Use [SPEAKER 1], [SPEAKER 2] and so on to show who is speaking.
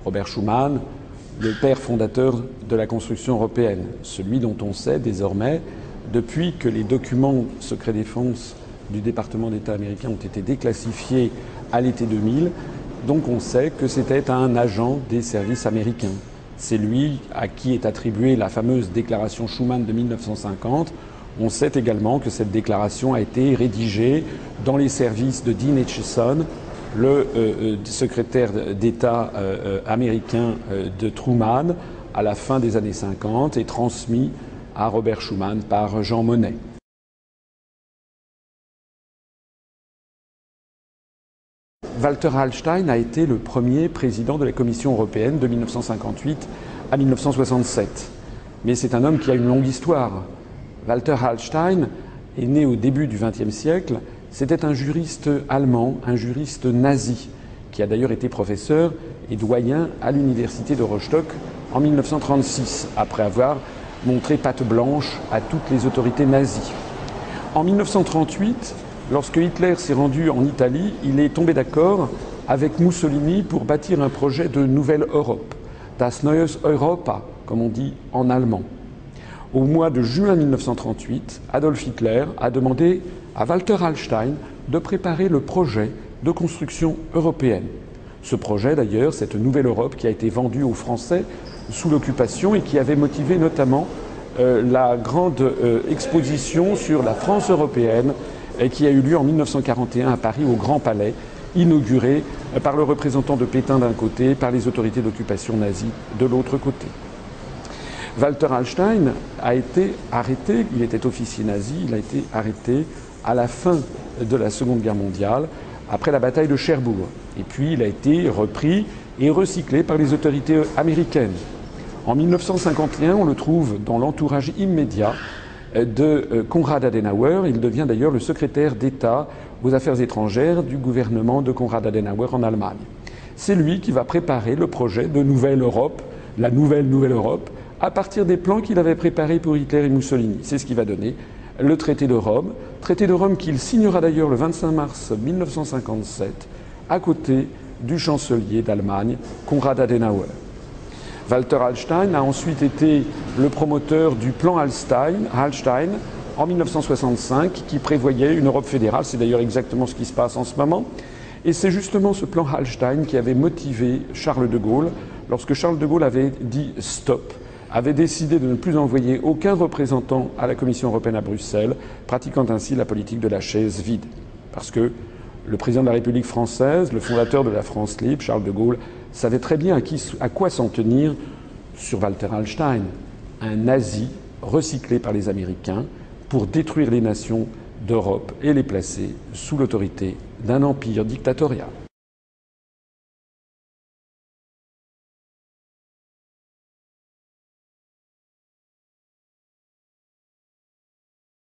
[SPEAKER 1] Robert Schuman, le père fondateur de la construction européenne, celui dont on sait désormais, depuis que les documents secret défense du département d'État américain ont été déclassifiés à l'été 2000, donc on sait que c'était un agent des services américains. C'est lui à qui est attribuée la fameuse déclaration Schuman de 1950. On sait également que cette déclaration a été rédigée dans les services de Dean Acheson, le secrétaire d'État américain de Truman, à la fin des années 50 et transmis à Robert Schuman par Jean Monnet. Walter Hallstein a été le premier président de la Commission européenne de 1958 à 1967. Mais c'est un homme qui a une longue histoire. Walter Hallstein est né au début du XXe siècle. C'était un juriste allemand, un juriste nazi, qui a d'ailleurs été professeur et doyen à l'université de Rostock en 1936, après avoir montré patte blanche à toutes les autorités nazies. En 1938, lorsque Hitler s'est rendu en Italie, il est tombé d'accord avec Mussolini pour bâtir un projet de nouvelle Europe, das neues Europa, comme on dit en allemand. Au mois de juin 1938, Adolf Hitler a demandé à Walter Hallstein de préparer le projet de construction européenne. Ce projet, d'ailleurs, cette nouvelle Europe qui a été vendue aux Français sous l'occupation et qui avait motivé notamment la grande exposition sur la France européenne qui a eu lieu en 1941 à Paris au Grand Palais, inaugurée par le représentant de Pétain d'un côté, par les autorités d'occupation nazie de l'autre côté. Walter Hallstein a été arrêté, il était officier nazi, il a été arrêté à la fin de la Seconde Guerre mondiale, après la bataille de Cherbourg. Et puis il a été repris et recyclé par les autorités américaines. En 1951, on le trouve dans l'entourage immédiat de Konrad Adenauer. Il devient d'ailleurs le secrétaire d'État aux Affaires étrangères du gouvernement de Konrad Adenauer en Allemagne. C'est lui qui va préparer le projet de Nouvelle Europe, la nouvelle Europe, à partir des plans qu'il avait préparés pour Hitler et Mussolini. C'est ce qui va donner le traité de Rome qu'il signera d'ailleurs le 25 mars 1957 à côté du chancelier d'Allemagne, Konrad Adenauer. Walter Hallstein a ensuite été le promoteur du plan Hallstein en 1965 qui prévoyait une Europe fédérale. C'est d'ailleurs exactement ce qui se passe en ce moment. Et c'est justement ce plan Hallstein qui avait motivé Charles de Gaulle lorsque Charles de Gaulle avait dit stop, avait décidé de ne plus envoyer aucun représentant à la Commission européenne à Bruxelles, pratiquant ainsi la politique de la chaise vide. Parce que le président de la République française, le fondateur de la France libre, Charles de Gaulle, savait très bien à quoi s'en tenir sur Walter Hallstein, un nazi recyclé par les Américains pour détruire les nations d'Europe et les placer sous l'autorité d'un empire dictatorial.